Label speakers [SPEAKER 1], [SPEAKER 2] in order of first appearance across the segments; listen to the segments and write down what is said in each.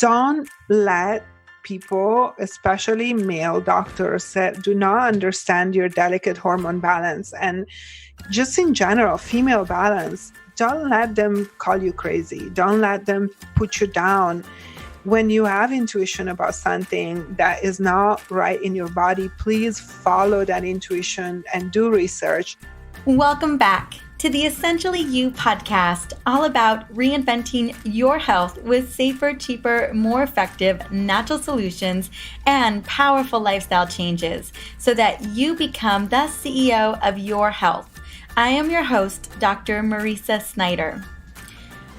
[SPEAKER 1] don't let people, especially male doctors that do not understand your delicate hormone balance and just in general, female balance, don't let them call you crazy. Don't let them put you down. When you have intuition about something that is not right in your body, please follow that intuition and do research.
[SPEAKER 2] Welcome back to the Essentially You podcast, all about reinventing your health with safer, cheaper, more effective natural solutions and powerful lifestyle changes so that you become the CEO of your health. I am your host, Dr. Marisa Snyder.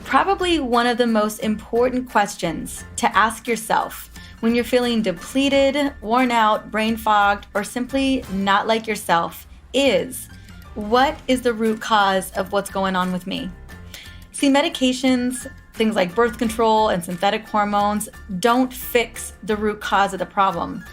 [SPEAKER 2] Probably one of the most important questions to ask yourself when you're feeling depleted, worn out, brain fogged, or simply not like yourself is, what is the root cause of what's going on with me? See, medications, things like birth control and synthetic hormones, don't fix the root cause of the problem.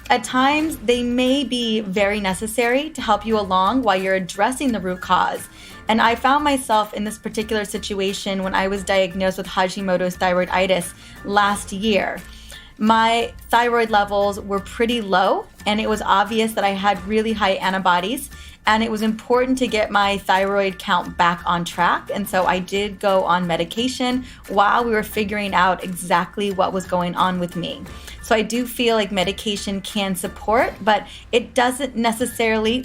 [SPEAKER 2] At times, they may be very necessary to help you along while you're addressing the root cause. And I found myself in this particular situation when I was diagnosed with Hashimoto's thyroiditis last year. My thyroid levels were pretty low, and it was obvious that I had really high antibodies, and it was important to get my thyroid count back on track. And so I did go on medication while we were figuring out exactly what was going on with me. So I do feel like medication can support, but it doesn't necessarily,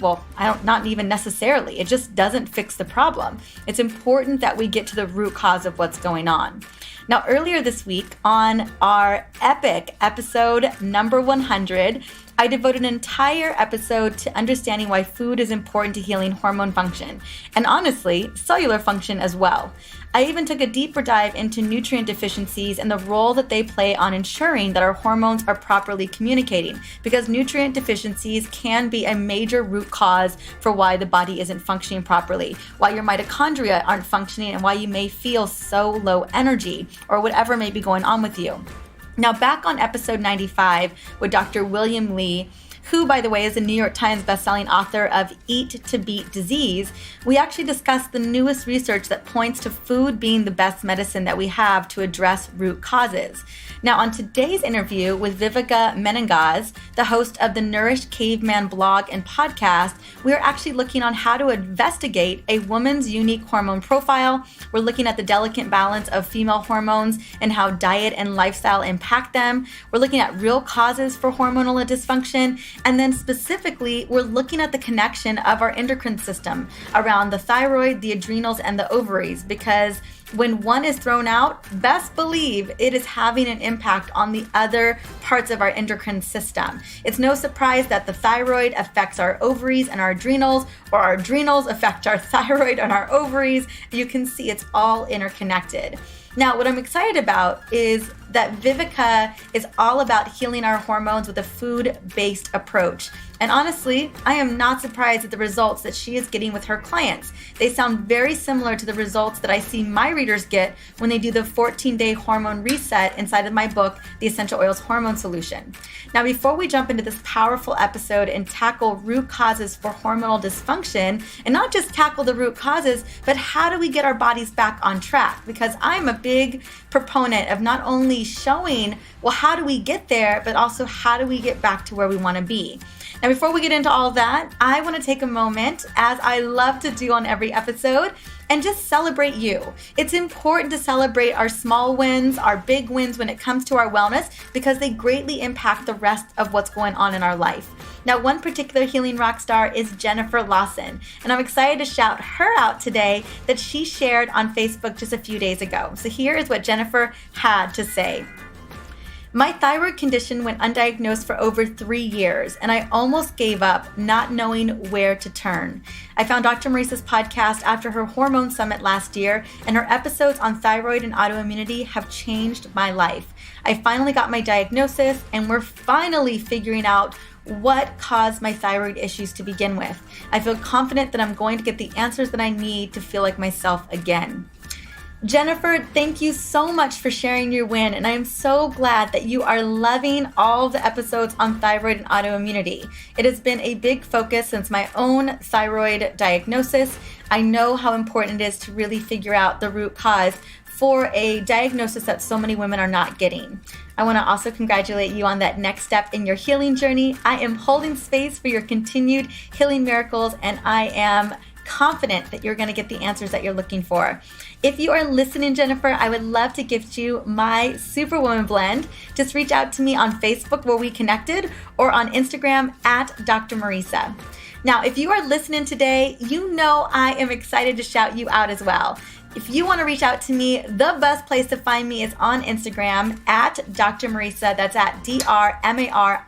[SPEAKER 2] not even necessarily, it just doesn't fix the problem. It's important that we get to the root cause of what's going on. Now, earlier this week on our epic episode number 100, I devoted an entire episode to understanding why food is important to healing hormone function, and honestly, cellular function as well. I even took a deeper dive into nutrient deficiencies and the role that they play on ensuring that our hormones are properly communicating, because nutrient deficiencies can be a major root cause for why the body isn't functioning properly, why your mitochondria aren't functioning, and why you may feel so low energy or whatever may be going on with you. Now, back on episode 95 with Dr. William Li, who, by the way, is a New York Times bestselling author of Eat to Beat Disease, we actually discussed the newest research that points to food being the best medicine that we have to address root causes. Now, on today's interview with Vivica Menegaz, the host of the Nourish Caveman blog and podcast, we are actually looking on how to investigate a woman's unique hormone profile. We're looking at the delicate balance of female hormones and how diet and lifestyle impact them. We're looking at real causes for hormonal dysfunction. And then specifically, we're looking at the connection of our endocrine system around the thyroid, the adrenals, and the ovaries, because when one is thrown out, best believe it is having an impact on the other parts of our endocrine system. It's no surprise that the thyroid affects our ovaries and our adrenals, or our adrenals affect our thyroid and our ovaries. You can see it's all interconnected. Now, what I'm excited about is that Vivica is all about healing our hormones with a food-based approach. And honestly, I am not surprised at the results that she is getting with her clients. They sound very similar to the results that I see my readers get when they do the 14-day hormone reset inside of my book, The Essential Oils Hormone Solution. Now, before we jump into this powerful episode and tackle root causes for hormonal dysfunction, and not just tackle the root causes, but how do we get our bodies back on track? Because I'm a big proponent of not only showing, well, how do we get there, but also how do we get back to where we want to be? Now, before we get into all that, I want to take a moment, as I love to do on every episode, and just celebrate you. It's important to celebrate our small wins, our big wins when it comes to our wellness, because they greatly impact the rest of what's going on in our life. Now, one particular healing rock star is Jennifer Lawson, and I'm excited to shout her out today that she shared on Facebook just a few days ago. So here is what Jennifer had to say. My thyroid condition went undiagnosed for over 3 years, and I almost gave up, not knowing where to turn. I found Dr. Marisa's podcast after her hormone summit last year, and her episodes on thyroid and autoimmunity have changed my life. I finally got my diagnosis, and we're finally figuring out what caused my thyroid issues to begin with. I feel confident that I'm going to get the answers that I need to feel like myself again. Jennifer, thank you so much for sharing your win, and I am so glad that you are loving all the episodes on thyroid and autoimmunity. It has been a big focus since my own thyroid diagnosis. I know how important it is to really figure out the root cause for a diagnosis that so many women are not getting. I want to also congratulate you on that next step in your healing journey. I am holding space for your continued healing miracles, and I am confident that you're going to get the answers that you're looking for. If you are listening, Jennifer, I would love to gift you my Superwoman blend. Just reach out to me on Facebook where we connected, or on Instagram at Dr. Marisa. Now, if you are listening today, you know I am excited to shout you out as well. If you want to reach out to me, the best place to find me is on Instagram at Dr. Marisa. That's at DrMariza.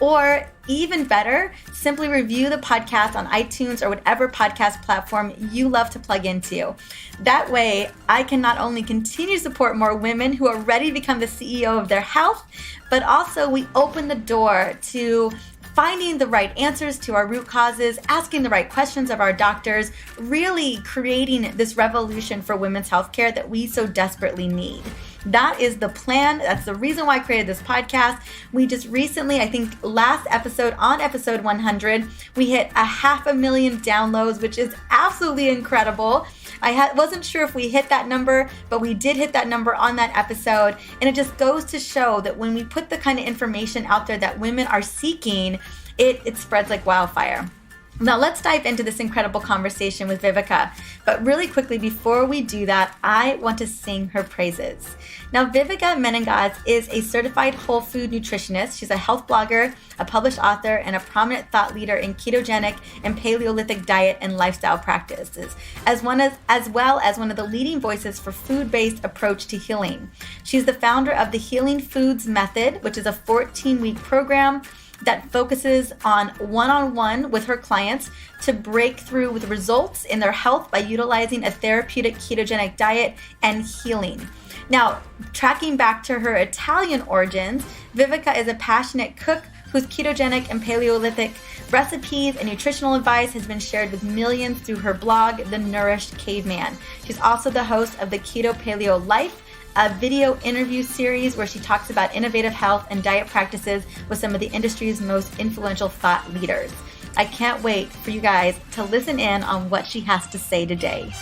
[SPEAKER 2] Or even better, simply review the podcast on iTunes or whatever podcast platform you love to plug into. That way, I can not only continue to support more women who are ready to become the CEO of their health, but also we open the door to finding the right answers to our root causes, asking the right questions of our doctors, really creating this revolution for women's healthcare that we so desperately need. That is the plan. That's the reason why I created this podcast. We just recently, I think last episode, on episode 100, we hit 500,000 downloads, which is absolutely incredible. I wasn't sure if we hit that number, but we did hit that number on that episode. And it just goes to show that when we put the kind of information out there that women are seeking, it spreads like wildfire. Now let's dive into this incredible conversation with Vivica. But really quickly, before we do that, I want to sing her praises. Now, Vivica Menegaz is a certified whole food nutritionist. She's a health blogger, a published author, and a prominent thought leader in ketogenic and Paleolithic diet and lifestyle practices, as well as one of the leading voices for food-based approach to healing. She's the founder of the Healing Foods Method, which is a 14-week program that focuses on one-on-one with her clients to break through with results in their health by utilizing a therapeutic ketogenic diet and healing. Now, tracking back to her Italian origins, Vivica is a passionate cook whose ketogenic and Paleolithic recipes and nutritional advice has been shared with millions through her blog, The Nourished Caveman. She's also the host of the Keto Paleo Life, a video interview series where she talks about innovative health and diet practices with some of the industry's most influential thought leaders. I can't wait for you guys to listen in on what she has to say today.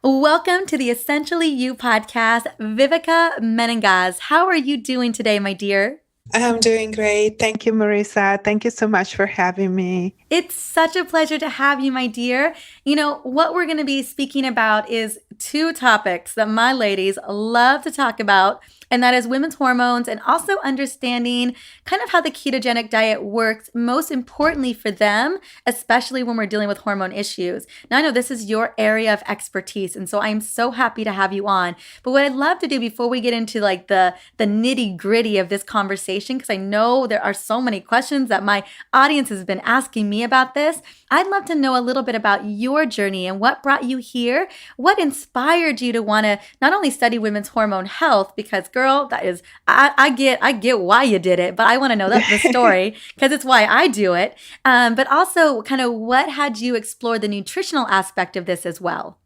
[SPEAKER 2] Welcome to the Essentially You podcast, Vivica Menegaz. How are you doing today, my dear?
[SPEAKER 1] I'm doing great. Thank you, Marisa. Thank you so much for having me.
[SPEAKER 2] It's such a pleasure to have you, my dear. You know, what we're going to be speaking about is two topics that my ladies love to talk about, and that is women's hormones and also understanding kind of how the ketogenic diet works, most importantly for them, especially when we're dealing with hormone issues. Now, I know this is your area of expertise, and so I'm so happy to have you on. But what I'd love to do before we get into like the nitty gritty of this conversation, because I know there are so many questions that my audience has been asking me about this, I'd love to know a little bit about your journey and what brought you here. What inspired you to want to not only study women's hormone health, because girl, that is, I get why you did it, but I want to know the story because it's why I do it. But also kind of what had you explore the nutritional aspect of this as well?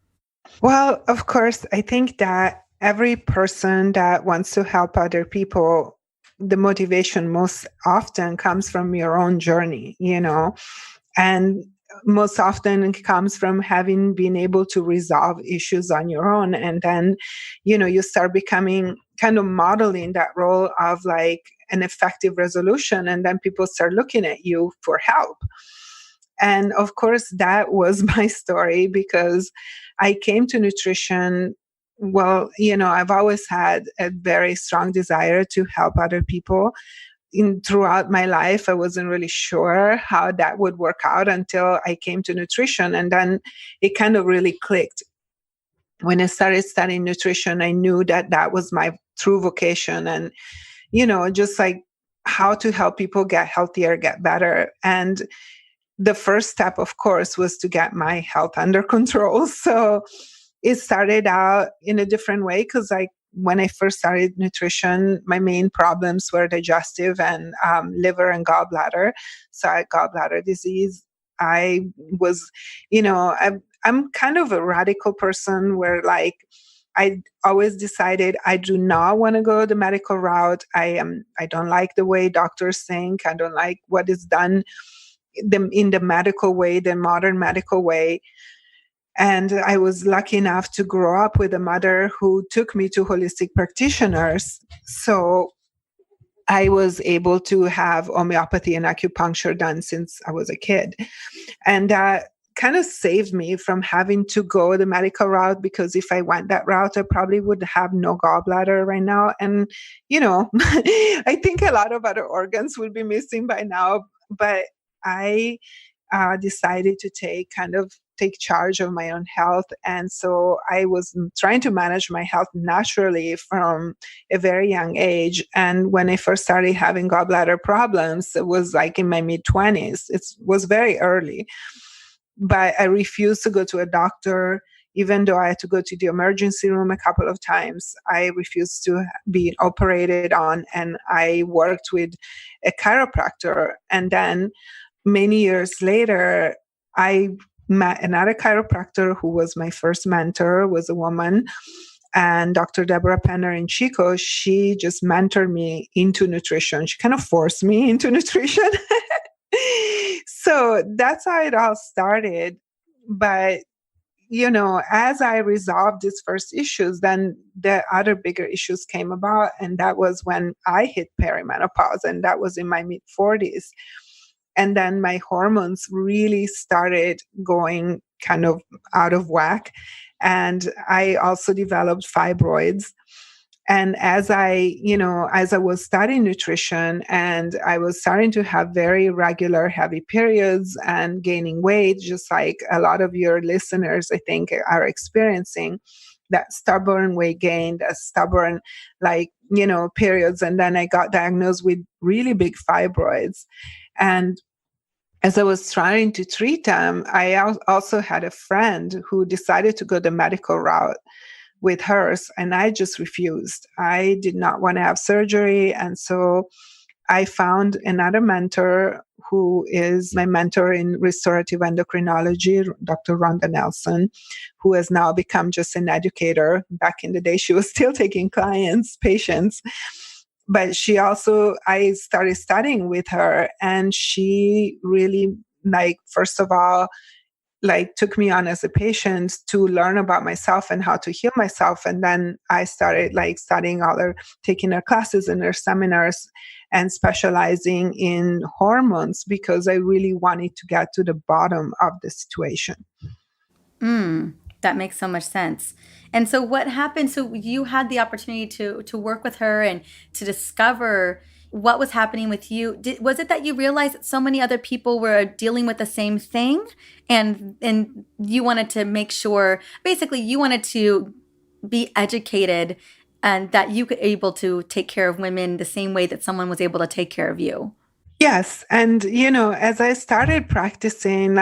[SPEAKER 1] Well, of course, I think that every person that wants to help other people, the motivation most often comes from your own journey, and most often it comes from having been able to resolve issues on your own. And then, you start becoming kind of modeling that role of like an effective resolution. And then people start looking at you for help. And of course, that was my story because I came to nutrition. Well, I've always had a very strong desire to help other people. Throughout my life, I wasn't really sure how that would work out until I came to nutrition. And then it kind of really clicked. When I started studying nutrition, I knew that that was my true vocation. And, just like how to help people get healthier, get better. And the first step, of course, was to get my health under control. So it started out in a different way because when I first started nutrition, my main problems were digestive and liver and gallbladder. So I had gallbladder disease. I was, I'm kind of a radical person where I always decided I do not want to go the medical route. I don't like the way doctors think. I don't like what is done in the medical way, the modern medical way. And I was lucky enough to grow up with a mother who took me to holistic practitioners. So I was able to have homeopathy and acupuncture done since I was a kid. And that kind of saved me from having to go the medical route, because if I went that route, I probably would have no gallbladder right now. And, I think a lot of other organs will be missing by now. But I decided to take charge of my own health. And so I was trying to manage my health naturally from a very young age. And when I first started having gallbladder problems, it was like in my mid-20s. It was very early. But I refused to go to a doctor, even though I had to go to the emergency room a couple of times. I refused to be operated on, and I worked with a chiropractor. And then many years later, I met another chiropractor who was my first mentor, was a woman, and Dr. Deborah Penner in Chico. She just mentored me into nutrition. She kind of forced me into nutrition. So that's how it all started. But, as I resolved these first issues, then the other bigger issues came about. And that was when I hit perimenopause, and that was in my mid-40s. And then my hormones really started going kind of out of whack. And I also developed fibroids. And as I was studying nutrition, and I was starting to have very regular heavy periods and gaining weight, just like a lot of your listeners, I think, are experiencing that stubborn weight gain, that stubborn, periods. And then I got diagnosed with really big fibroids. And as I was trying to treat them, I also had a friend who decided to go the medical route with hers, and I just refused. I did not want to have surgery. And so I found another mentor who is my mentor in restorative endocrinology, Dr. Rhonda Nelson, who has now become just an educator. Back in the day, she was still taking patients. But I started studying with her, and she really, first of all, took me on as a patient to learn about myself and how to heal myself. And then I started studying taking her classes and her seminars and specializing in hormones, because I really wanted to get to the bottom of the situation.
[SPEAKER 2] That makes so much sense. And so what happened? So you had the opportunity to work with her and to discover what was happening with you. Was it that you realized that so many other people were dealing with the same thing, and you wanted to make sure, basically you wanted to be educated and that you could able to take care of women the same way that someone was able to take care of you?
[SPEAKER 1] Yes. And, as I started practicing,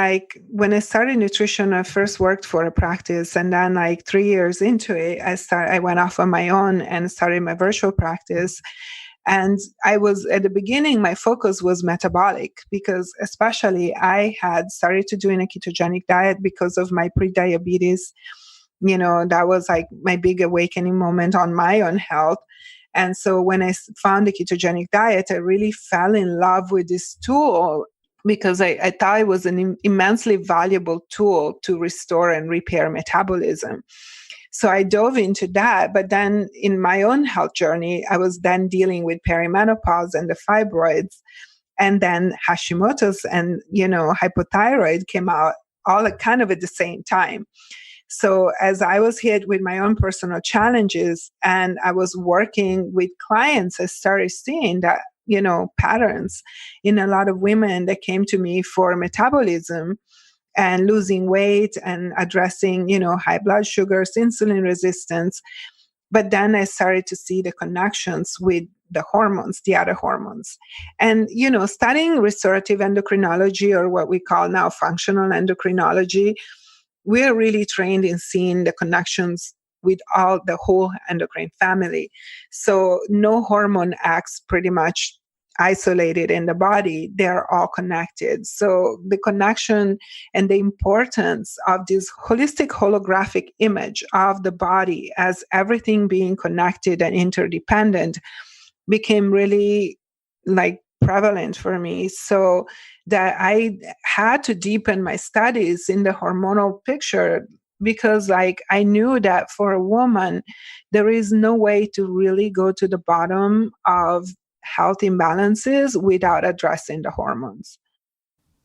[SPEAKER 1] when I started nutrition, I first worked for a practice. And then 3 years into it, I went off on my own and started my virtual practice. And at the beginning, my focus was metabolic, because especially I had started to doing a ketogenic diet because of my pre-diabetes. That was my big awakening moment on my own health. And so when I found the ketogenic diet, I really fell in love with this tool, because I thought it was an immensely valuable tool to restore and repair metabolism. So I dove into that. But then in my own health journey, I was then dealing with perimenopause and the fibroids, and then Hashimoto's and, hypothyroid came out all kind of at the same time. So as I was hit with my own personal challenges and I was working with clients, I started seeing that, patterns in a lot of women that came to me for metabolism and losing weight and addressing, high blood sugars, insulin resistance. But then I started to see the connections with the hormones, the other hormones. And, studying restorative endocrinology, or what we call now functional endocrinology, we're really trained in seeing the connections with the whole endocrine family. So no hormone acts pretty much isolated in the body. They're all connected. So the connection and the importance of this holistic holographic image of the body as everything being connected and interdependent became really prevalent for me. So that I had to deepen my studies in the hormonal picture, because like I knew that for a woman, there is no way to really go to the bottom of health imbalances without addressing the hormones.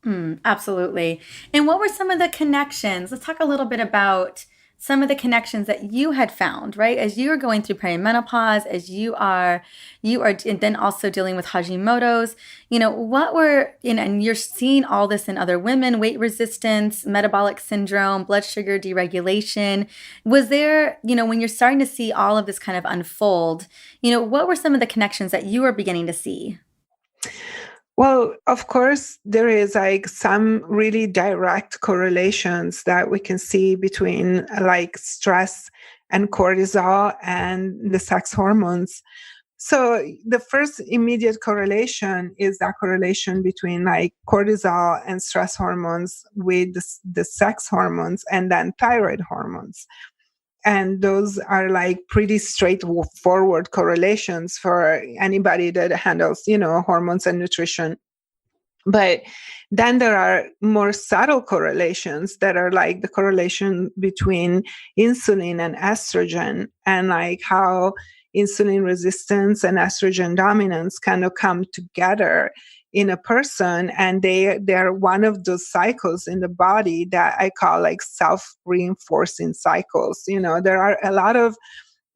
[SPEAKER 2] Absolutely. And what were some of the connections? Let's talk a little bit about some of the connections that you had found, right? As you are going through perimenopause, as you are, and then also dealing with Hashimoto's, what were, and you're seeing all this in other women, weight resistance, metabolic syndrome, blood sugar deregulation. Was there, when you're starting to see all of this kind of unfold, what were some of the connections that you were beginning to see?
[SPEAKER 1] Well, of course, there is like some really direct correlations that we can see between like stress and cortisol and the sex hormones. So the first immediate correlation is that correlation between like cortisol and stress hormones with the sex hormones and then thyroid hormones. And those are like pretty straightforward correlations for anybody that handles, hormones and nutrition. But then there are more subtle correlations that are like the correlation between insulin and estrogen, and like how insulin resistance and estrogen dominance kind of come together in a person. And they're one of those cycles in the body that I call like self-reinforcing cycles. There are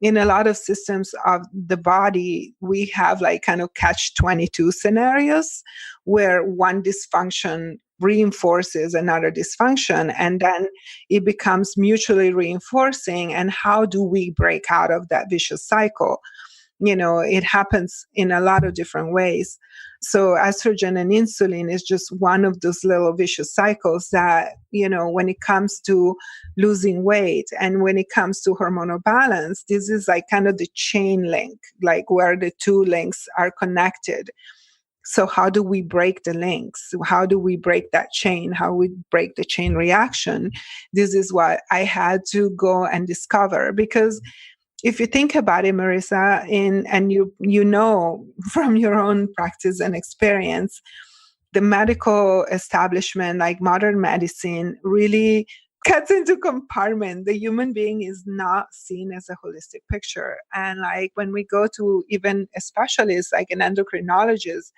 [SPEAKER 1] in a lot of systems of the body, we have like kind of catch-22 scenarios where one dysfunction reinforces another dysfunction, and then it becomes mutually reinforcing. And how do we break out of that vicious cycle? It happens in a lot of different ways. So estrogen and insulin is just one of those little vicious cycles that, when it comes to losing weight and when it comes to hormonal balance, this is like kind of the chain link, like where the two links are connected. So how do we break the links? How do we break that chain? How we break the chain reaction? This is what I had to go and discover, because if you think about it, Marissa, and you know from your own practice and experience, the medical establishment, like modern medicine, really cuts into compartment. The human being is not seen as a holistic picture. And like when we go to even a specialist, like an endocrinologist,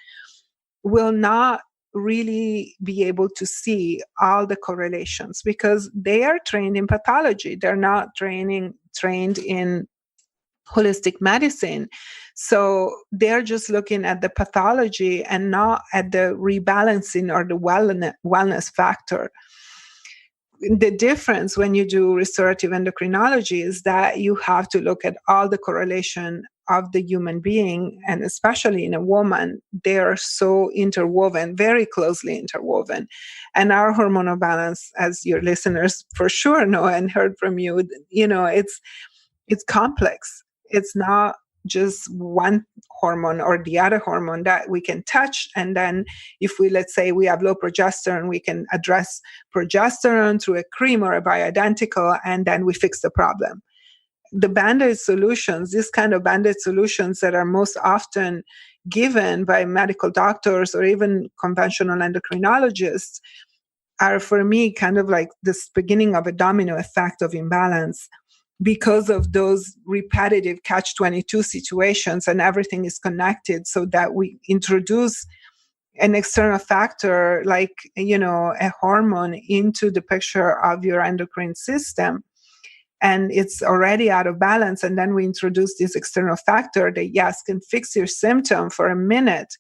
[SPEAKER 1] will not really be able to see all the correlations because they are trained in pathology. They're not trained in holistic medicine. So they're just looking at the pathology and not at the rebalancing or the wellness factor. The difference when you do restorative endocrinology is that you have to look at all the correlation of the human being, and especially in a woman, they are so interwoven, very closely interwoven. And our hormonal balance, as your listeners for sure know and heard from you, it's complex. It's not just one hormone or the other hormone that we can touch. And then if let's say we have low progesterone, we can address progesterone through a cream or a bioidentical, and then we fix the problem. The band-aid solutions, this kind of band-aid solutions that are most often given by medical doctors or even conventional endocrinologists, are for me kind of like this beginning of a domino effect of imbalance, because of those repetitive catch-22 situations, and everything is connected, so that we introduce an external factor like, a hormone into the picture of your endocrine system. And it's already out of balance. And then we introduce this external factor that, yes, can fix your symptom for a minute.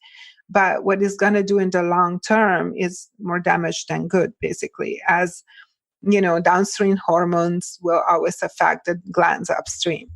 [SPEAKER 1] But what it's going to do in the long term is more damage than good, basically, as downstream hormones will always affect the glands upstream.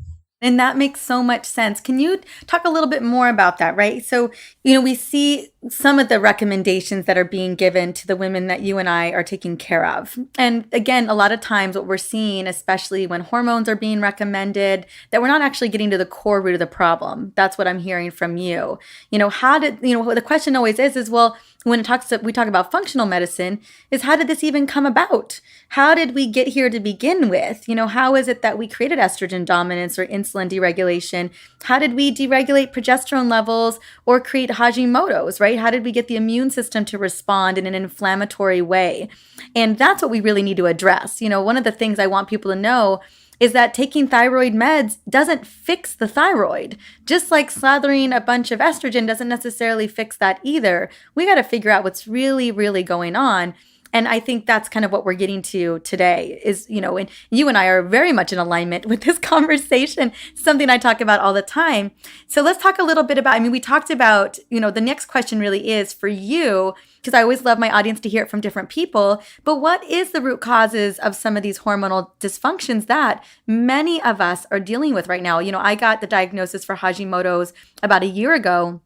[SPEAKER 2] And that makes so much sense. Can you talk a little bit more about that, right? So, we see some of the recommendations that are being given to the women that you and I are taking care of. And again, a lot of times what we're seeing, especially when hormones are being recommended, that we're not actually getting to the core root of the problem. That's what I'm hearing from you. The question always is, well, when we talk about functional medicine, is how did this even come about? How did we get here to begin with? How is it that we created estrogen dominance or insulin deregulation? How did we deregulate progesterone levels or create Hashimoto's, right? right? How did we get the immune system to respond in an inflammatory way? And that's what we really need to address. One of the things I want people to know is that taking thyroid meds doesn't fix the thyroid. Just like slathering a bunch of estrogen doesn't necessarily fix that either. We got to figure out what's really, really going on. And I think that's kind of what we're getting to today is, and you and I are very much in alignment with this conversation, something I talk about all the time. So let's talk a little bit about, we talked about, the next question really is for you, because I always love my audience to hear it from different people, but what is the root causes of some of these hormonal dysfunctions that many of us are dealing with right now? I got the diagnosis for Hashimoto's about a year ago.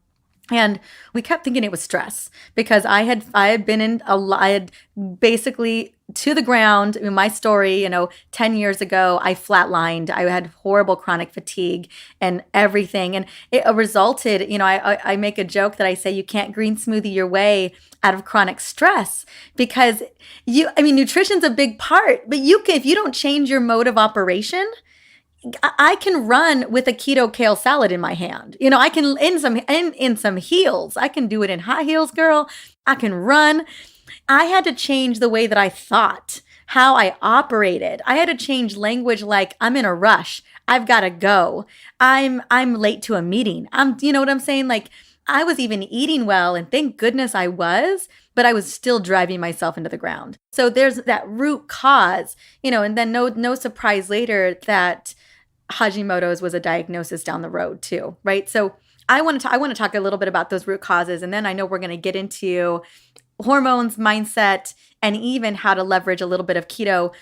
[SPEAKER 2] And we kept thinking it was stress because I had been I had basically to the ground. In my story, 10 years ago, I flatlined. I had horrible chronic fatigue and everything. And it resulted, I make a joke that I say you can't green smoothie your way out of chronic stress because nutrition's a big part, but if you don't change your mode of operation, I can run with a keto kale salad in my hand. I can in some heels. I can do it in high heels, girl. I can run. I had to change the way that I thought, how I operated. I had to change language like I'm in a rush. I've got to go. I'm late to a meeting. You know what I'm saying? Like I was even eating well and thank goodness I was, but I was still driving myself into the ground. So there's that root cause, and then no surprise later that Hashimoto's was a diagnosis down the road too, right? So I want to talk a little bit about those root causes, and then I know we're going to get into hormones, mindset, and even how to leverage a little bit of keto,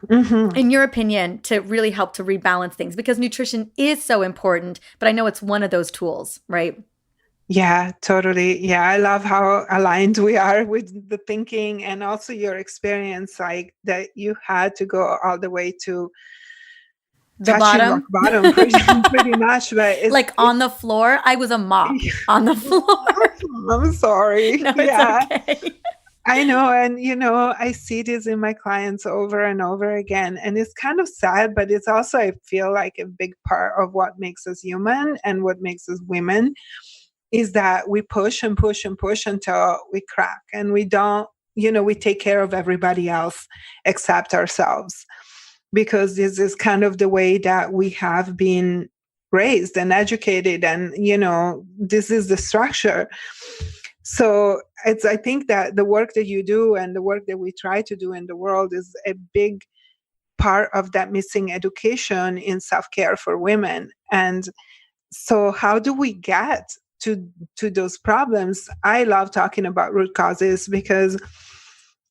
[SPEAKER 2] in your opinion, to really help to rebalance things because nutrition is so important, but I know it's one of those tools, right?
[SPEAKER 1] Yeah, totally. Yeah, I love how aligned we are with the thinking and also your experience, like that you had to go all the way to
[SPEAKER 2] the
[SPEAKER 1] touching rock bottom pretty much, but
[SPEAKER 2] it's on the floor. I was a mop on the floor.
[SPEAKER 1] I'm sorry.
[SPEAKER 2] No, it's okay.
[SPEAKER 1] I know. And, I see this in my clients over and over again. And it's kind of sad, but it's also, I feel like a big part of what makes us human and what makes us women is that we push and push and push until we crack and we don't, we take care of everybody else except ourselves. Because this is kind of the way that we have been raised and educated. And, this is the structure. So I think that the work that you do and the work that we try to do in the world is a big part of that missing education in self-care for women. And so how do we get to those problems? I love talking about root causes because,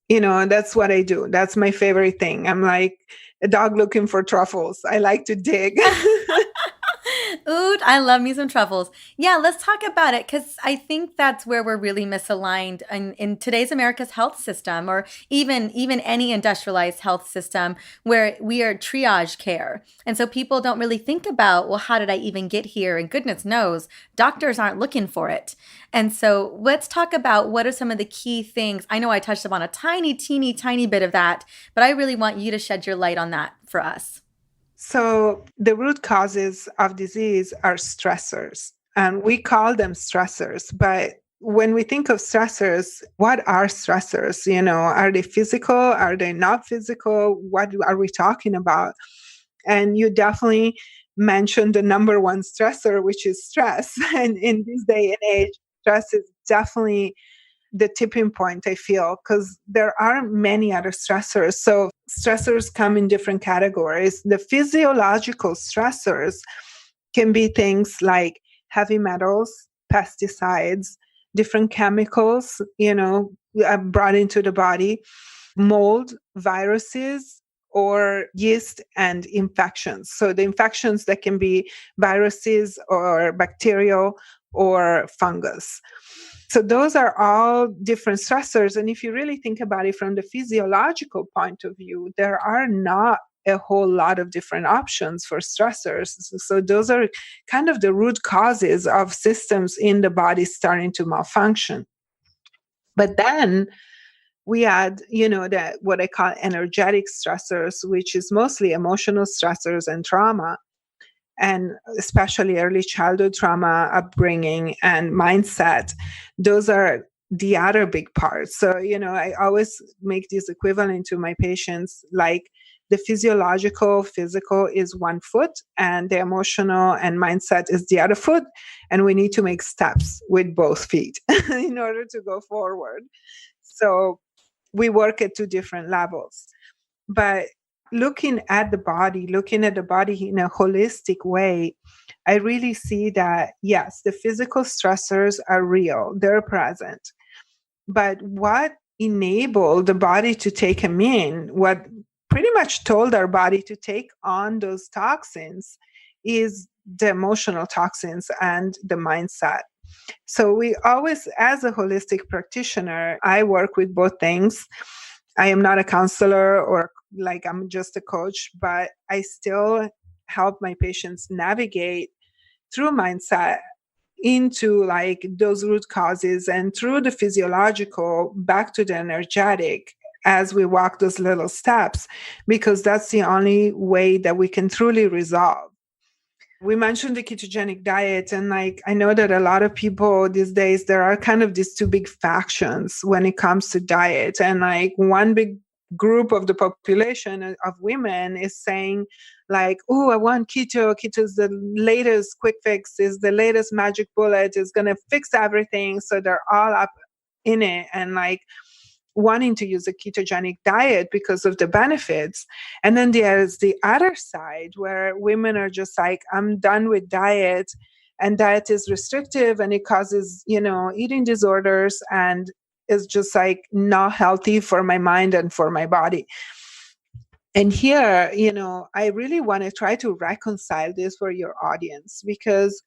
[SPEAKER 1] that's what I do. That's my favorite thing. I'm like a dog looking for truffles. I like to dig.
[SPEAKER 2] Ooh, I love me some truffles. Yeah, let's talk about it because I think that's where we're really misaligned in today's America's health system, or even any industrialized health system where we are triage care. And so people don't really think about, well, how did I even get here? And goodness knows, doctors aren't looking for it. And so let's talk about what are some of the key things. I know I touched upon a tiny bit of that, but I really want you to shed your light on that for us.
[SPEAKER 1] So the root causes of disease are stressors, and we call them stressors. But when we think of stressors, what are stressors? Are they physical? Are they not physical? What are we talking about? And you definitely mentioned the number one stressor, which is stress. And in this day and age, stress is definitely the tipping point, I feel, because there are many other stressors. So stressors come in different categories. The physiological stressors can be things like heavy metals, pesticides, different chemicals, brought into the body, mold, viruses, or yeast and infections. So the infections that can be viruses or bacterial or fungus. So those are all different stressors. And if you really think about it from the physiological point of view, there are not a whole lot of different options for stressors. So those are kind of the root causes of systems in the body starting to malfunction. But then we add, that what I call energetic stressors, which is mostly emotional stressors and trauma. and especially early childhood trauma, upbringing, and mindset. Those are the other big parts. So, I always make this equivalent to my patients, like the physical is one foot, and the emotional and mindset is the other foot. And we need to make steps with both feet in order to go forward. So we work at two different levels. But looking at the body in a holistic way, I really see that, yes, the physical stressors are real, they're present. But what enabled the body to take them in, what pretty much told our body to take on those toxins, is the emotional toxins and the mindset. So we always, as a holistic practitioner, I work with both things. I am not a counselor or like I'm just a coach, but I still help my patients navigate through mindset into like those root causes and through the physiological back to the energetic as we walk those little steps, because that's the only way that we can truly resolve. We mentioned the ketogenic diet, and like I know that a lot of people these days, there are kind of these two big factions when it comes to diet. And like one big group of the population of women is saying like, oh, I want keto. Keto is the latest quick fix, is the latest magic bullet, is going to fix everything. So they're all up in it and like wanting to use a ketogenic diet because of the benefits. And then there's the other side where women are just like, I'm done with diet, and diet is restrictive and it causes, eating disorders, and is just like not healthy for my mind and for my body. And here, I really want to try to reconcile this for your audience, because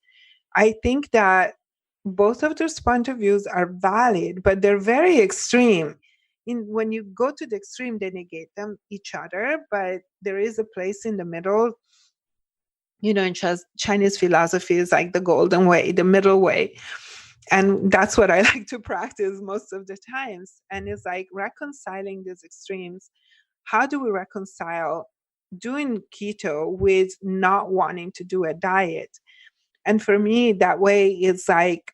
[SPEAKER 1] I think that both of those point of views are valid, but they're very extreme. When you go to the extreme, they negate them each other, but there is a place in the middle. In Chinese philosophy is like the golden way, the middle way. And that's what I like to practice most of the times. And it's like reconciling these extremes. How do we reconcile doing keto with not wanting to do a diet? And for me, that way it's like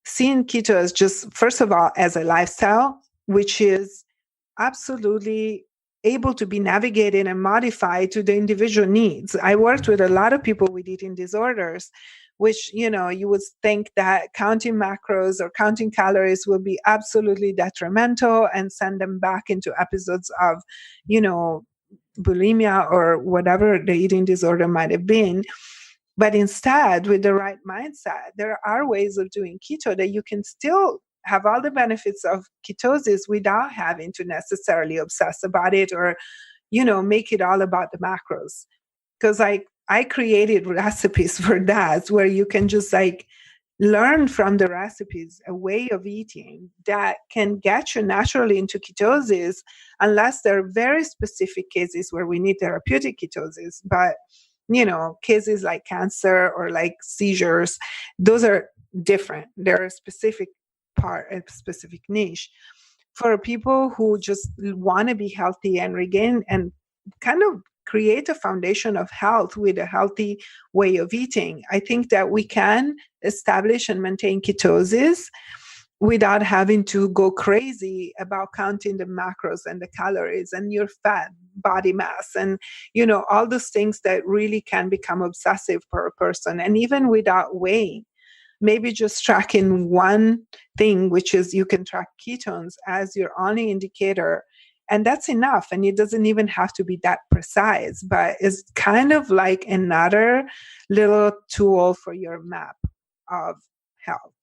[SPEAKER 1] seeing keto as just, first of all, as a lifestyle, which is absolutely able to be navigated and modified to the individual needs. I worked with a lot of people with eating disorders, which, you would think that counting macros or counting calories will be absolutely detrimental and send them back into episodes of, bulimia or whatever the eating disorder might have been. But instead, with the right mindset, there are ways of doing keto that you can still have all the benefits of ketosis without having to necessarily obsess about it or, make it all about the macros. Because I created recipes for that, where you can just like learn from the recipes a way of eating that can get you naturally into ketosis, unless there are very specific cases where we need therapeutic ketosis. But cases like cancer or like seizures, those are different. They're a specific part, a specific niche. For people who just want to be healthy and regain and kind of create a foundation of health with a healthy way of eating, I think that we can establish and maintain ketosis without having to go crazy about counting the macros and the calories and your fat body mass and, all those things that really can become obsessive for a person. And even without weighing, maybe just tracking one thing, which is you can track ketones as your only indicator. And that's enough. And it doesn't even have to be that precise, but it's kind of like another little tool for your map of health.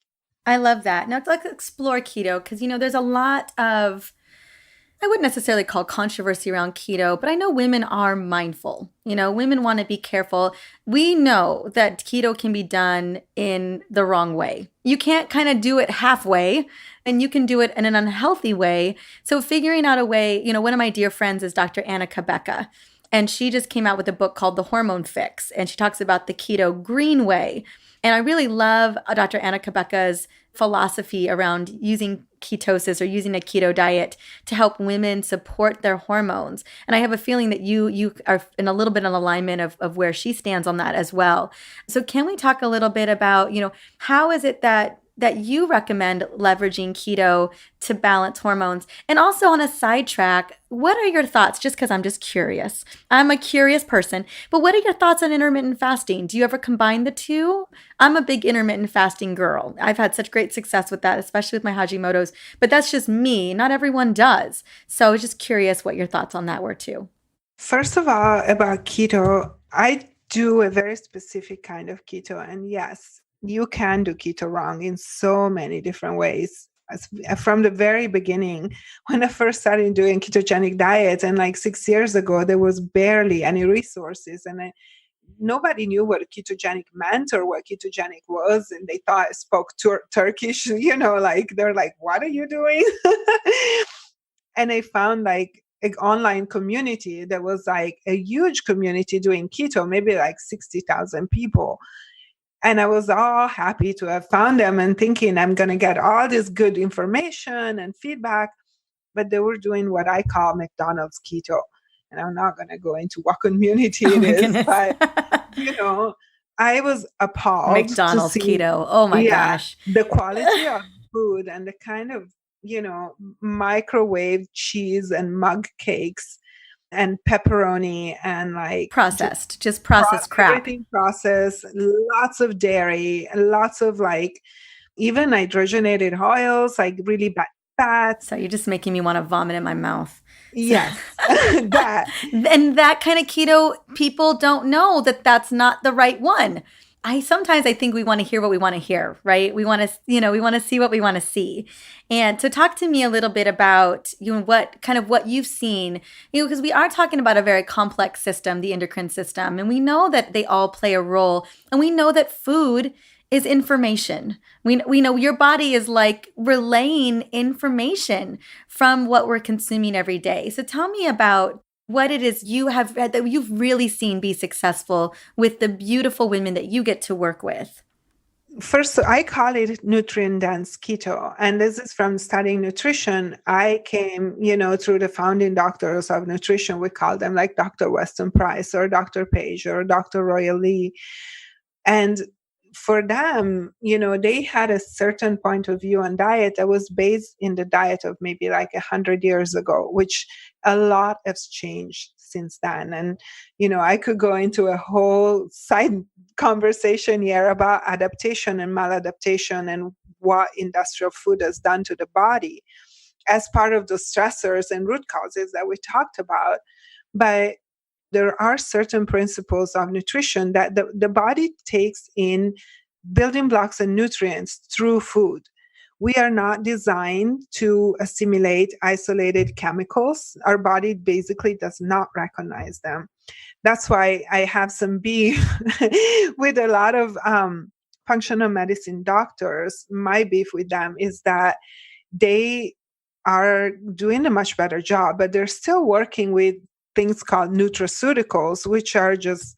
[SPEAKER 2] I love that. Now let's explore keto because, there's a lot of, I wouldn't necessarily call controversy around keto, but I know women are mindful. Women want to be careful. We know that keto can be done in the wrong way. You can't kind of do it halfway, and you can do it in an unhealthy way. So figuring out a way, one of my dear friends is Dr. Anna Kabeka. And she just came out with a book called The Hormone Fix. And she talks about the keto green way. And I really love Dr. Anna Kabeka's philosophy around using ketosis or using a keto diet to help women support their hormones. And I have a feeling that you are in a little bit of alignment of where she stands on that as well. So can we talk a little bit about, how is it that you recommend leveraging keto to balance hormones? And also on a sidetrack, what are your thoughts? Just because I'm just curious. I'm a curious person, but what are your thoughts on intermittent fasting? Do you ever combine the two? I'm a big intermittent fasting girl. I've had such great success with that, especially with my Hashimoto's, but that's just me. Not everyone does. So I was just curious what your thoughts on that were too.
[SPEAKER 1] First of all, about keto, I do a very specific kind of keto. And yes, you can do keto wrong in so many different ways. From the very beginning, when I first started doing ketogenic diets, and like 6 years ago, there was barely any resources. And nobody knew what a ketogenic meant or what ketogenic was. And they thought I spoke Turkish, like they're like, what are you doing? And I found like an online community that was like a huge community doing keto, maybe like 60,000 people. And I was all happy to have found them and thinking I'm going to get all this good information and feedback. But they were doing what I call McDonald's keto. And I'm not going to go into what community it is, but, I was appalled.
[SPEAKER 2] McDonald's keto. Oh my gosh.
[SPEAKER 1] The quality of food and the kind of, microwave cheese and mug cakes and pepperoni and like
[SPEAKER 2] processed crap.
[SPEAKER 1] Everything processed, lots of dairy, lots of like even hydrogenated oils, like really bad fats.
[SPEAKER 2] So you're just making me want to vomit in my mouth.
[SPEAKER 1] Yes. That.
[SPEAKER 2] And that kind of keto, people don't know that that's not the right one. Sometimes I think we want to hear what we want to hear, right? We want to, we want to see what we want to see. And so talk to me a little bit about, what you've seen, because we are talking about a very complex system, the endocrine system, and we know that they all play a role. And we know that food is information. We know your body is like relaying information from what we're consuming every day. So tell me about what it is that you've really seen be successful with the beautiful women that you get to work with.
[SPEAKER 1] First, I call it nutrient-dense keto. And this is from studying nutrition. I came, through the founding doctors of nutrition. We call them like Dr. Weston Price or Dr. Page or Dr. Royal Lee. And for them, they had a certain point of view on diet that was based in the diet of maybe like 100 years ago, which a lot has changed since then. And, I could go into a whole side conversation here about adaptation and maladaptation and what industrial food has done to the body as part of the stressors and root causes that we talked about. But there are certain principles of nutrition that the body takes in building blocks and nutrients through food. We are not designed to assimilate isolated chemicals. Our body basically does not recognize them. That's why I have some beef with a lot of functional medicine doctors. My beef with them is that they are doing a much better job, but they're still working with things called nutraceuticals, which are just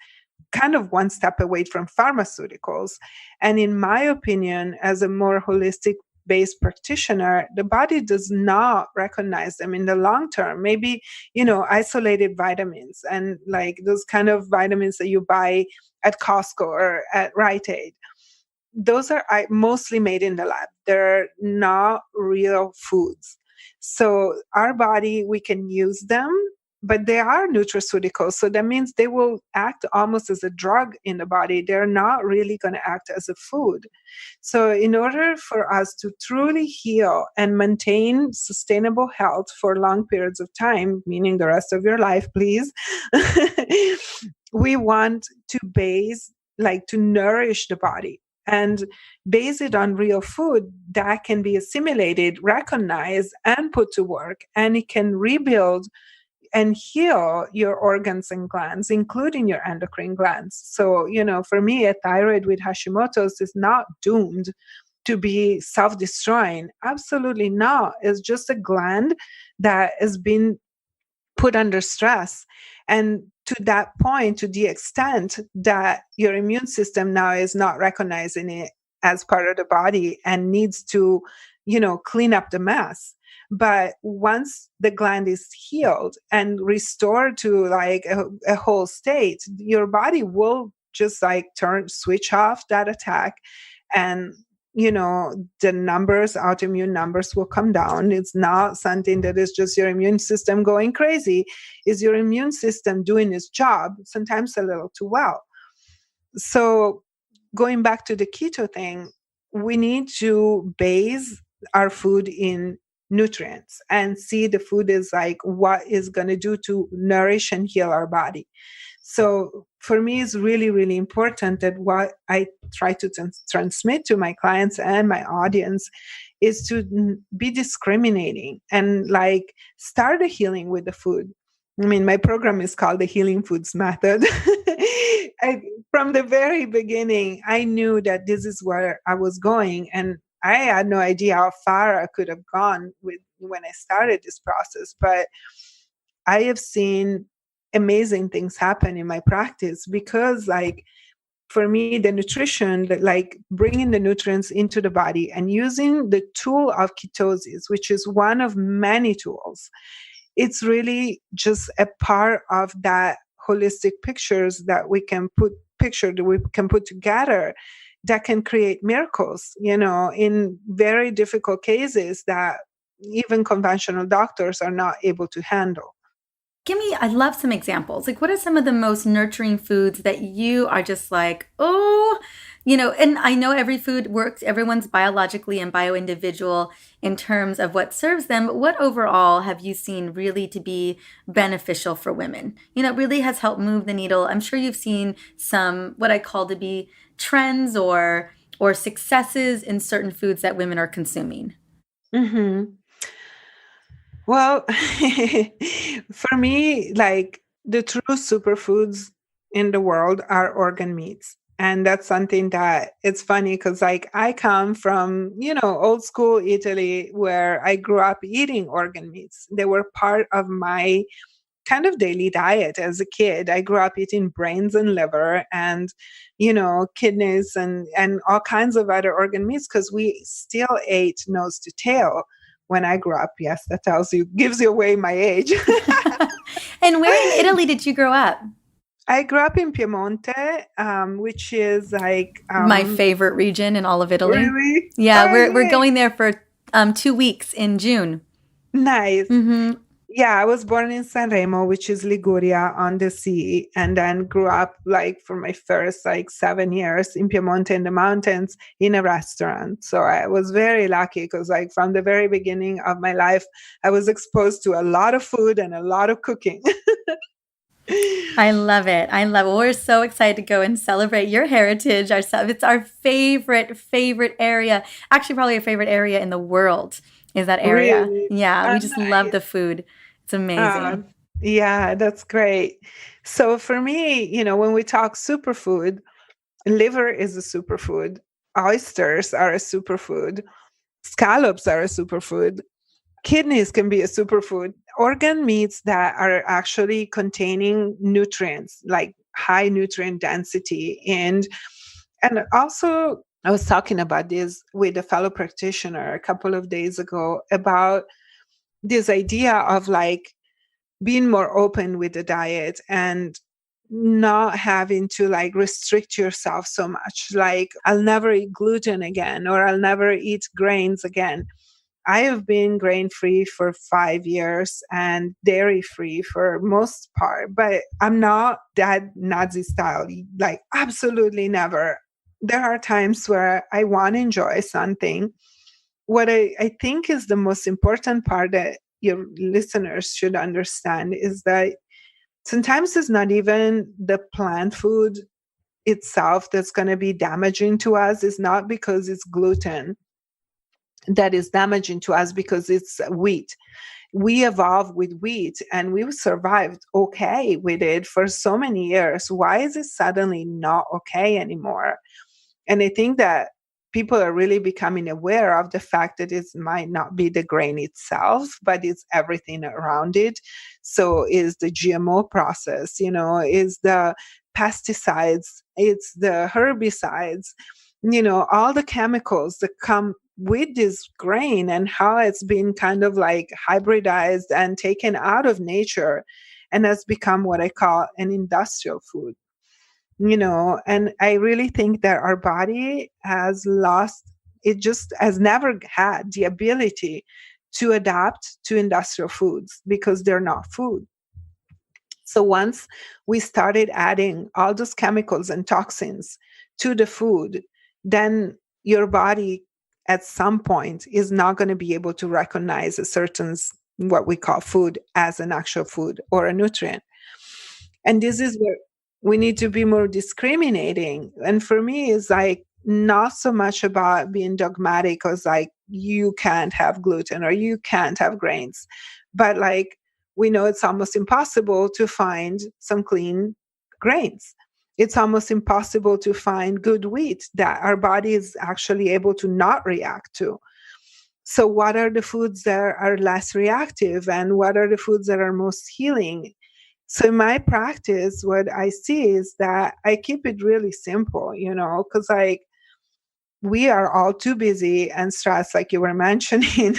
[SPEAKER 1] kind of one step away from pharmaceuticals. And in my opinion, as a more holistic based practitioner, the body does not recognize them in the long term. Maybe, isolated vitamins and like those kind of vitamins that you buy at Costco or at Rite Aid. Those are mostly made in the lab. They're not real foods. So our body, we can use them, but they are nutraceuticals. So that means they will act almost as a drug in the body. They're not really going to act as a food. So in order for us to truly heal and maintain sustainable health for long periods of time, meaning the rest of your life, please, we want to to nourish the body and base it on real food that can be assimilated, recognized, and put to work. And it can rebuild and heal your organs and glands, including your endocrine glands. So, for me, a thyroid with Hashimoto's is not doomed to be self-destroying. Absolutely not. It's just a gland that has been put under stress. And to that point, to the extent that your immune system now is not recognizing it as part of the body and needs to, clean up the mess. But once the gland is healed and restored to like a whole state, your body will just like switch off that attack, and the numbers, autoimmune numbers, will come down. It's not something that is just your immune system going crazy. Is your immune system doing its job, sometimes a little too well. So going back to the keto thing, we need to base our food in nutrients and see the food is like what is going to do to nourish and heal our body. So for me, it's really, really important that what I try to transmit to my clients and my audience is to be discriminating and like start the healing with the food. I mean, my program is called the Healing Foods Method. From the very beginning, I knew that this is where I was going, and I had no idea how far I could have gone with when I started this process. But I have seen amazing things happen in my practice because, like, for me, the nutrition, like bringing the nutrients into the body and using the tool of ketosis, which is one of many tools, it's really just a part of that holistic pictures that we can put together that can create miracles, in very difficult cases that even conventional doctors are not able to handle.
[SPEAKER 2] I'd love some examples. Like, what are some of the most nurturing foods that you are just like, oh, and I know every food works, everyone's biologically and bio-individual in terms of what serves them, but what overall have you seen really to be beneficial for women? Really has helped move the needle. I'm sure you've seen some, what I call to be trends or successes in certain foods that women are consuming.
[SPEAKER 1] Mm-hmm. Well, for me, like the true superfoods in the world are organ meats. And that's something that it's funny because like I come from, old school Italy where I grew up eating organ meats. They were part of my kind of daily diet as a kid. I grew up eating brains and liver and, kidneys and all kinds of other organ meats because we still ate nose to tail when I grew up. Yes, that gives you away my age.
[SPEAKER 2] And where in Italy did you grow up?
[SPEAKER 1] I grew up in Piemonte, which is like
[SPEAKER 2] my favorite region in all of Italy.
[SPEAKER 1] Really?
[SPEAKER 2] Yeah, we're going there for 2 weeks in June.
[SPEAKER 1] Nice.
[SPEAKER 2] Mm-hmm.
[SPEAKER 1] Yeah, I was born in Sanremo, which is Liguria on the sea, and then grew up like for my first like 7 years in Piemonte in the mountains in a restaurant. So I was very lucky because like from the very beginning of my life, I was exposed to a lot of food and a lot of cooking.
[SPEAKER 2] I love it. We're so excited to go and celebrate your heritage. It's our favorite area. Actually, probably our favorite area in the world is that area.
[SPEAKER 1] Really?
[SPEAKER 2] Yeah, we just love the food. It's amazing.
[SPEAKER 1] Yeah, that's great. So for me, when we talk superfood, liver is a superfood. Oysters are a superfood. Scallops are a superfood. Kidneys can be a superfood. Organ meats that are actually containing nutrients, like high nutrient density. And also, I was talking about this with a fellow practitioner a couple of days ago about this idea of like being more open with the diet and not having to like restrict yourself so much. Like, I'll never eat gluten again, or I'll never eat grains again. I have been grain free for 5 years and dairy free for most part, but I'm not that Nazi style, like absolutely never. There are times where I want to enjoy something. What I think is the most important part that your listeners should understand is that sometimes it's not even the plant food itself that's going to be damaging to us. It's not because it's gluten that is damaging to us because it's wheat. We evolved with wheat and we survived okay with it for so many years. Why is it suddenly not okay anymore? And I think that people are really becoming aware of the fact that it might not be the grain itself, but it's everything around it. So is the GMO process, is the pesticides, it's the herbicides, all the chemicals that come with this grain, and how it's been kind of like hybridized and taken out of nature and has become what I call an industrial food. And I really think that our body has lost, it just has never had the ability to adapt to industrial foods because they're not food. So once we started adding all those chemicals and toxins to the food, then your body at some point is not going to be able to recognize a certain, what we call food, as an actual food or a nutrient. And this is where we need to be more discriminating. And for me, it's like not so much about being dogmatic as like you can't have gluten or you can't have grains, but like we know it's almost impossible to find some clean grains. It's almost impossible to find good wheat that our body is actually able to not react to. So what are the foods that are less reactive, and what are the foods that are most healing? So in my practice, what I see is that I keep it really simple, because like we are all too busy and stressed, like you were mentioning,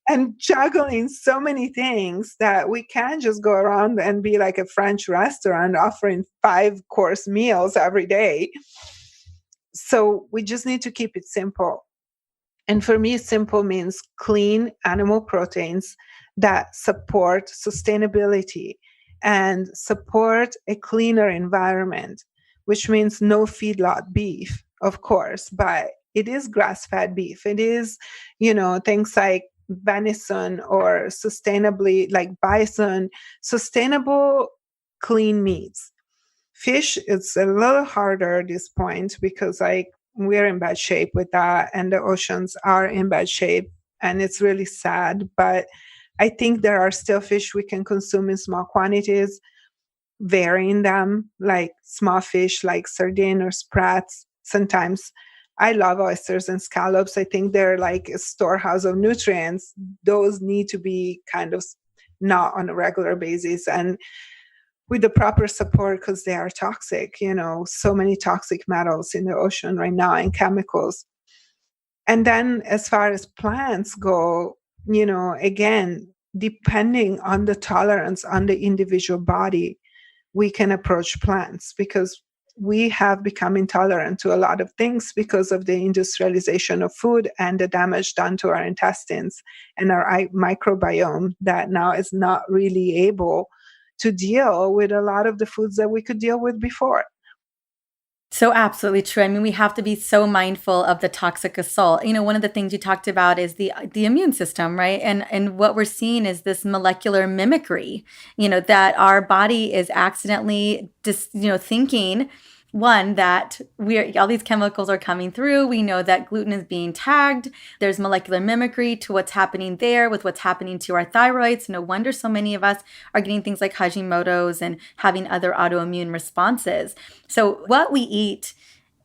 [SPEAKER 1] and juggling so many things that we can't just go around and be like a French restaurant offering 5-course meals every day. So we just need to keep it simple. And for me, simple means clean animal proteins that support sustainability and support a cleaner environment, which means no feedlot beef, of course, but it is grass-fed beef. It is, things like venison or sustainably like bison, sustainable, clean meats. Fish, it's a little harder at this point because like we're in bad shape with that and the oceans are in bad shape, and it's really sad. But I think there are still fish we can consume in small quantities, varying them, like small fish like sardine or sprats. Sometimes I love oysters and scallops. I think they're like a storehouse of nutrients. Those need to be kind of not on a regular basis and with the proper support, because they are toxic, so many toxic metals in the ocean right now and chemicals. And then as far as plants go, again, depending on the tolerance on the individual body, we can approach plants, because we have become intolerant to a lot of things because of the industrialization of food and the damage done to our intestines and our microbiome that now is not really able to deal with a lot of the foods that we could deal with before.
[SPEAKER 2] So absolutely true. I mean, we have to be so mindful of the toxic assault. One of the things you talked about is the immune system, right? And what we're seeing is this molecular mimicry, that our body is accidentally just, thinking one, that all these chemicals are coming through. We know that gluten is being tagged. There's molecular mimicry to what's happening there with what's happening to our thyroids. No wonder so many of us are getting things like Hashimoto's and having other autoimmune responses. So what we eat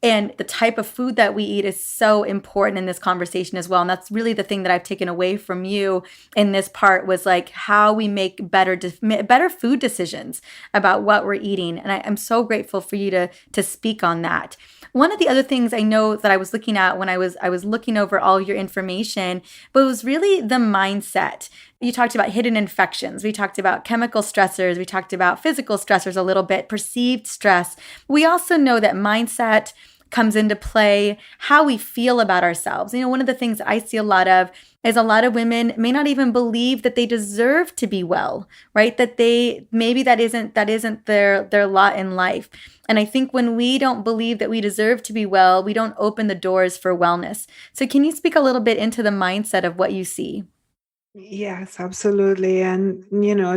[SPEAKER 2] and the type of food that we eat is so important in this conversation as well. And that's really the thing that I've taken away from you in this part, was like how we make better food decisions about what we're eating. And I'm so grateful for you to speak on that. One of the other things I know that I was looking at when I was looking over all your information, but it was really the mindset. You talked about hidden infections. We talked about chemical stressors. We talked about physical stressors a little bit, perceived stress. We also know that mindset comes into play, how we feel about ourselves. One of the things I see a lot of is a lot of women may not even believe that they deserve to be well, right? That that isn't their lot in life. And I think when we don't believe that we deserve to be well, we don't open the doors for wellness. So can you speak a little bit into the mindset of what you see?
[SPEAKER 1] Yes, absolutely. And,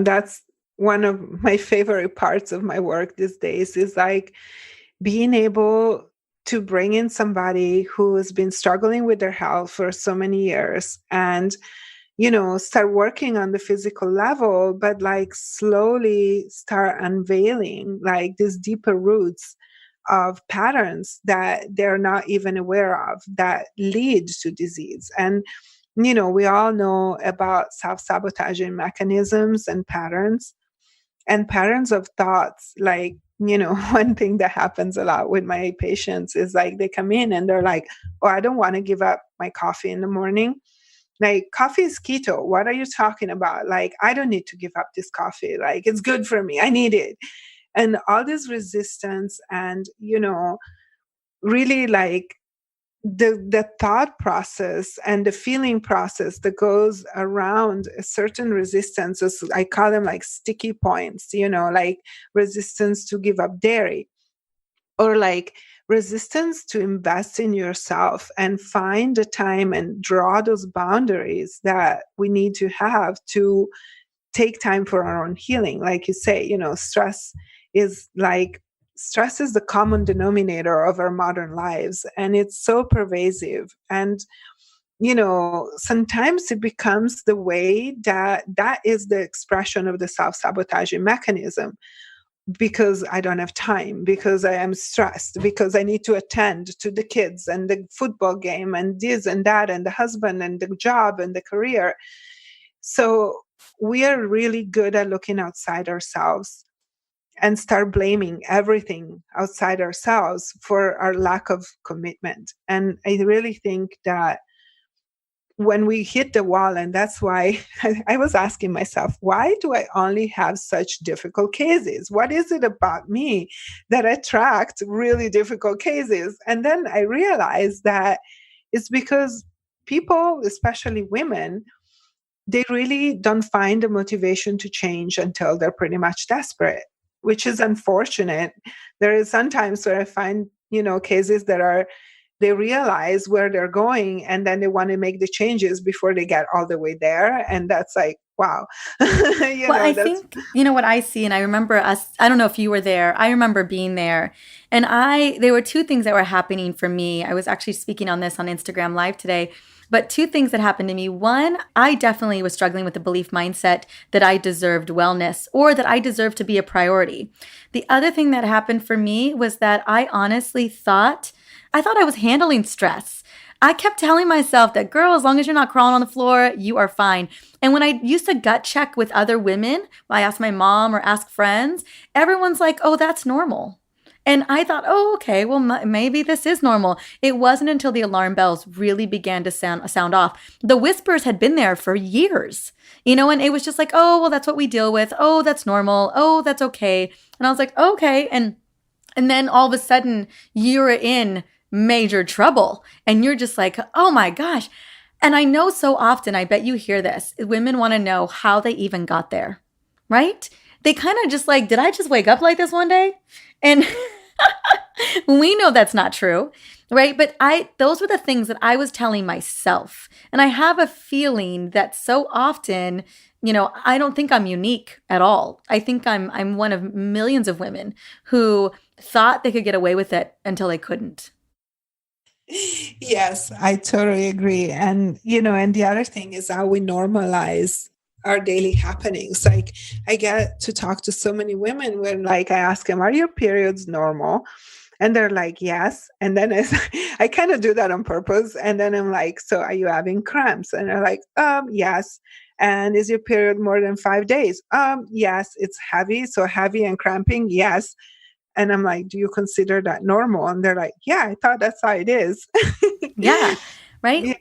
[SPEAKER 1] that's one of my favorite parts of my work these days, is like being able to bring in somebody who has been struggling with their health for so many years and, start working on the physical level, but like slowly start unveiling like these deeper roots of patterns that they're not even aware of that lead to disease. And, we all know about self-sabotaging mechanisms and patterns of thoughts. Like, one thing that happens a lot with my patients is like they come in and they're like, oh, I don't want to give up my coffee in the morning. Like, coffee is keto. What are you talking about? Like, I don't need to give up this coffee. Like, it's good for me. I need it. And all this resistance and, really like the thought process and the feeling process that goes around a certain resistances. I call them like sticky points, like resistance to give up dairy, or like resistance to invest in yourself and find the time and draw those boundaries that we need to have to take time for our own healing. Like you say, stress is the common denominator of our modern lives, and it's so pervasive. And sometimes it becomes the way that is the expression of the self-sabotaging mechanism, because I don't have time, because I am stressed, because I need to attend to the kids and the football game and this and that and the husband and the job and the career. So we are really good at looking outside ourselves and start blaming everything outside ourselves for our lack of commitment. And I really think that when we hit the wall, and that's why I was asking myself, why do I only have such difficult cases? What is it about me that attract really difficult cases? And then I realized that it's because people, especially women, they really don't find the motivation to change until they're pretty much desperate, which is unfortunate. There is sometimes where I find, cases that they realize where they're going and then they want to make the changes before they get all the way there. And that's like, wow.
[SPEAKER 2] I think, what I see, and I remember I don't know if you were there. I remember being there. And there were two things that were happening for me. I was actually speaking on this on Instagram Live today. But two things that happened to me. One, I definitely was struggling with the belief mindset that I deserved wellness or that I deserved to be a priority. The other thing that happened for me was that I honestly thought I was handling stress. I kept telling myself that, girl, as long as you're not crawling on the floor, you are fine. And when I used to gut check with other women, I asked my mom or ask friends, everyone's like, oh, that's normal. And I thought, oh, okay, well, maybe this is normal. It wasn't until the alarm bells really began to sound off. The whispers had been there for years, and it was just like, oh, well, that's what we deal with. Oh, that's normal. Oh, that's okay. And I was like, okay. And then all of a sudden you're in major trouble and you're just like, oh my gosh. And I know so often, I bet you hear this, women want to know how they even got there, right? They kind of just like, did I just wake up like this one day? And we know that's not true, right? But those were the things that I was telling myself. And I have a feeling that so often, I don't think I'm unique at all. I think I'm one of millions of women who thought they could get away with it until they couldn't.
[SPEAKER 1] Yes, I totally agree. And, and the other thing is how we normalize our daily happenings. Like, I get to talk to so many women when, like, I ask them, are your periods normal? And they're like, yes. And then I kind of do that on purpose. And then I'm like, so are you having cramps? And they're like, yes. And is your period more than 5 days? Yes. It's heavy. So heavy and cramping. Yes. And I'm like, do you consider that normal? And they're like, yeah, I thought that's how it is.
[SPEAKER 2] Yeah. Right?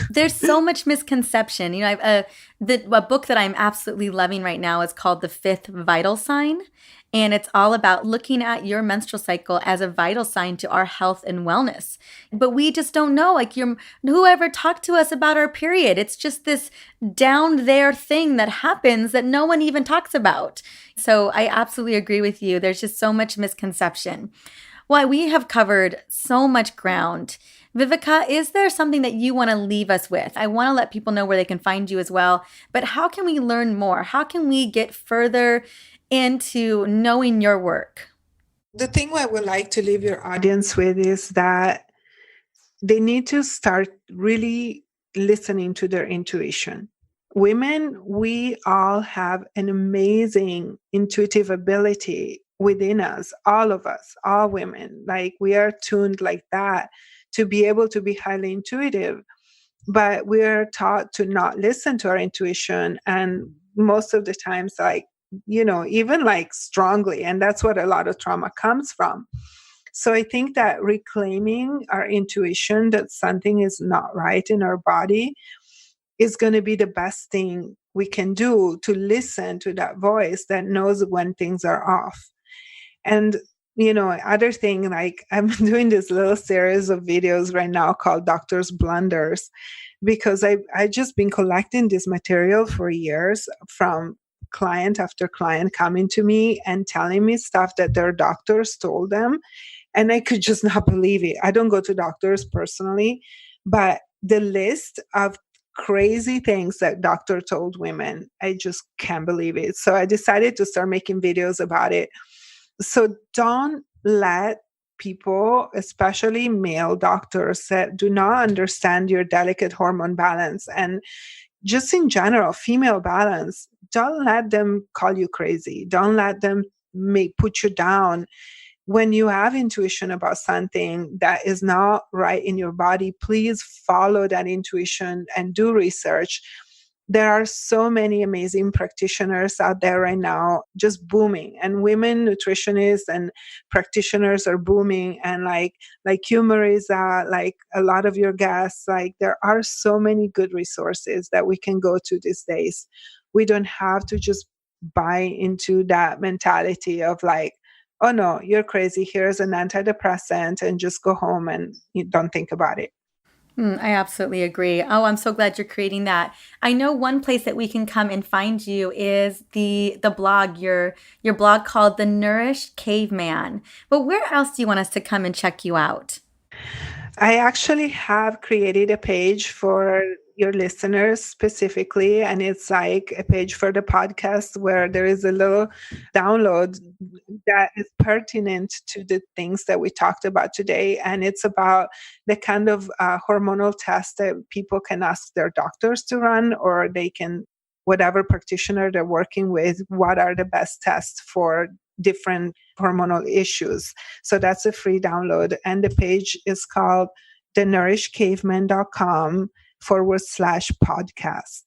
[SPEAKER 2] There's so much misconception. A book that I'm absolutely loving right now is called The Fifth Vital Sign. And it's all about looking at your menstrual cycle as a vital sign to our health and wellness. But we just don't know, like, whoever talked to us about our period. It's just this down there thing that happens that no one even talks about. So I absolutely agree with you. There's just so much misconception. Well, we have covered so much ground. Vivica, is there something that you want to leave us with? I want to let people know where they can find you as well, but how can we learn more? How can we get further into knowing your work?
[SPEAKER 1] The thing I would like to leave your audience with is that they need to start really listening to their intuition. Women, we all have an amazing intuitive ability within us, all of us, all women. Like we are tuned like that to be able to be highly intuitive, but we are taught to not listen to our intuition. And most of the times, like, even like strongly. And that's what a lot of trauma comes from. So I think that reclaiming our intuition that something is not right in our body is going to be the best thing we can do, to listen to that voice that knows when things are off. And, other thing, like I'm doing this little series of videos right now called Doctor's Blunders, because I just been collecting this material for years from client after client coming to me and telling me stuff that their doctors told them. And I could just not believe it. I don't go to doctors personally, but the list of crazy things that doctor told women, I just can't believe it. So I decided to start making videos about it. So don't let people, especially male doctors that do not understand your delicate hormone balance and just in general, female balance, don't let them call you crazy. Don't let them put you down. When you have intuition about something that is not right in your body, please follow that intuition and do research. There are so many amazing practitioners out there right now, just booming, and women nutritionists and practitioners are booming. And like you, Marisa, like a lot of your guests, like there are so many good resources that we can go to these days. We don't have to just buy into that mentality of like, oh no, you're crazy, here's an antidepressant, and just go home and you don't think about it.
[SPEAKER 2] I absolutely agree. Oh, I'm so glad you're creating that. I know one place that we can come and find you is the blog, your blog called The Nourish Caveman. But where else do you want us to come and check you out?
[SPEAKER 1] I actually have created a page for your listeners specifically, and it's like a page for the podcast where there is a little download that is pertinent to the things that we talked about today. And it's about the kind of hormonal tests that people can ask their doctors to run, or they can, whatever practitioner they're working with, what are the best tests for different hormonal issues. So that's a free download. And the page is called thenourishcaveman.com/podcast.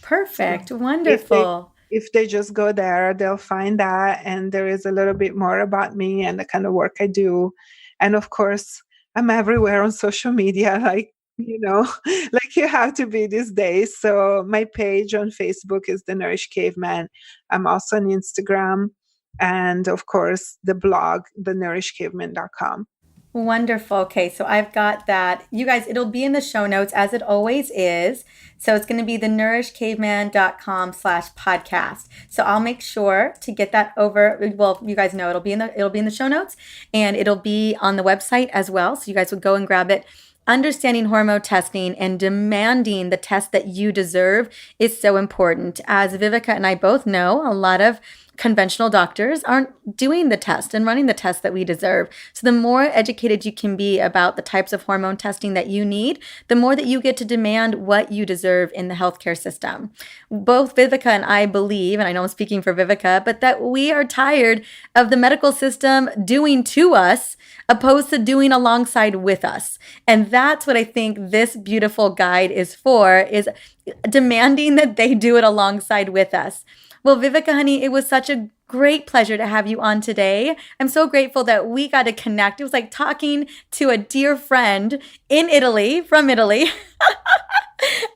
[SPEAKER 2] Perfect.
[SPEAKER 1] So
[SPEAKER 2] Wonderful.
[SPEAKER 1] if they just go there, they'll find that. And there is a little bit more about me and the kind of work I do. And of course, I'm everywhere on social media, like, like you have to be these days. So my page on Facebook is The Nourish Caveman. I'm also on Instagram. And of course, the blog, thenourishcaveman.com.
[SPEAKER 2] Wonderful. Okay, so I've got that. You guys, it'll be in the show notes as it always is. So it's going to be thenourishcaveman.com/podcast. So I'll make sure to get that over. Well, you guys know it'll be in the show notes, and it'll be on the website as well. So you guys would go and grab it. Understanding hormone testing and demanding the test that you deserve is so important. As Vivica and I both know, a lot of conventional doctors aren't doing the test and running the test that we deserve. So the more educated you can be about the types of hormone testing that you need, the more that you get to demand what you deserve in the healthcare system. Both Vivica and I believe, and I know I'm speaking for Vivica, but that we are tired of the medical system doing to us opposed to doing alongside with us. And that's what I think this beautiful guide is for, is demanding that they do it alongside with us. Well, Vivica, honey, it was such a great pleasure to have you on today. I'm so grateful that we got to connect. It was like talking to a dear friend in Italy, from Italy.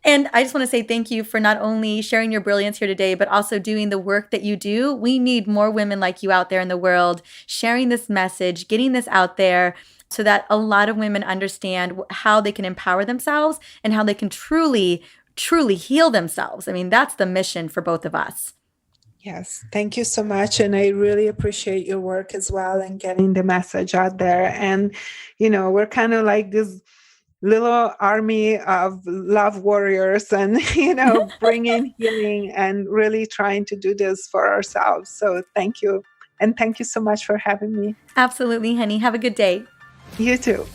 [SPEAKER 2] And I just want to say thank you for not only sharing your brilliance here today, but also doing the work that you do. We need more women like you out there in the world, sharing this message, getting this out there, so that a lot of women understand how they can empower themselves and how they can truly, truly heal themselves. I mean, that's the mission for both of us.
[SPEAKER 1] Yes, thank you so much. And I really appreciate your work as well and getting the message out there. And, we're kind of like this little army of love warriors and, bringing healing and really trying to do this for ourselves. So thank you. And thank you so much for having me.
[SPEAKER 2] Absolutely, honey. Have a good day.
[SPEAKER 1] You too.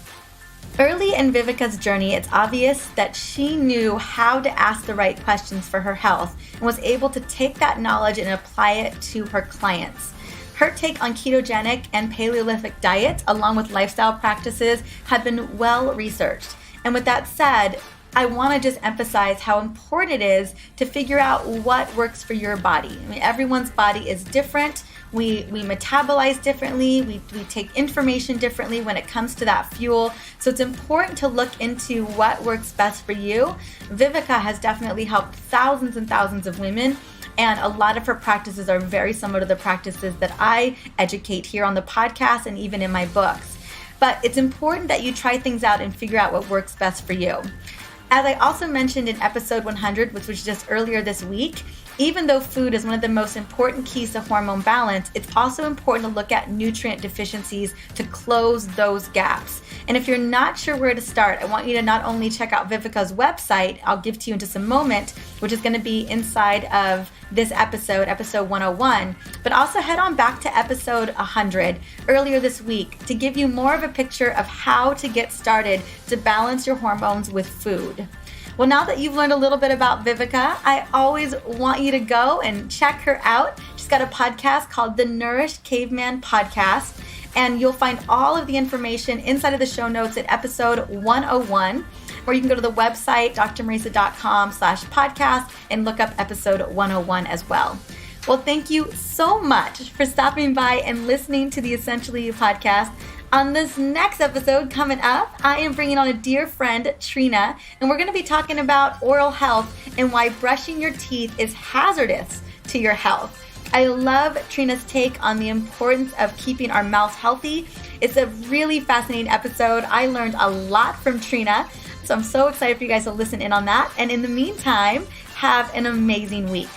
[SPEAKER 2] Early in Vivica's journey, it's obvious that she knew how to ask the right questions for her health and was able to take that knowledge and apply it to her clients. Her take on ketogenic and Paleolithic diets, along with lifestyle practices, have been well researched. And with that said, I want to just emphasize how important it is to figure out what works for your body. I mean, everyone's body is different. We metabolize differently. We take information differently when it comes to that fuel. So it's important to look into what works best for you. Vivica has definitely helped thousands and thousands of women, and a lot of her practices are very similar to the practices that I educate here on the podcast and even in my books. But it's important that you try things out and figure out what works best for you. As I also mentioned in episode 100, which was just earlier this week, even though food is one of the most important keys to hormone balance, it's also important to look at nutrient deficiencies to close those gaps. And if you're not sure where to start, I want you to not only check out Vivica's website, I'll give to you in just a moment, which is going to be inside of this episode 101, but also head on back to episode 100 earlier this week to give you more of a picture of how to get started to balance your hormones with food. Well, now that you've learned a little bit about Vivica, I always want you to go and check her out. She's got a podcast called the Nourish Caveman Podcast, and you'll find all of the information inside of the show notes at episode 101, or you can go to the website, drmarisa.com/podcast, and look up episode 101 as well. Well, thank you so much for stopping by and listening to the Essentially You podcast. On this next episode coming up, I am bringing on a dear friend, Trina, and we're going to be talking about oral health and why brushing your teeth is hazardous to your health. I love Trina's take on the importance of keeping our mouths healthy. It's a really fascinating episode. I learned a lot from Trina, so I'm so excited for you guys to listen in on that. And in the meantime, have an amazing week.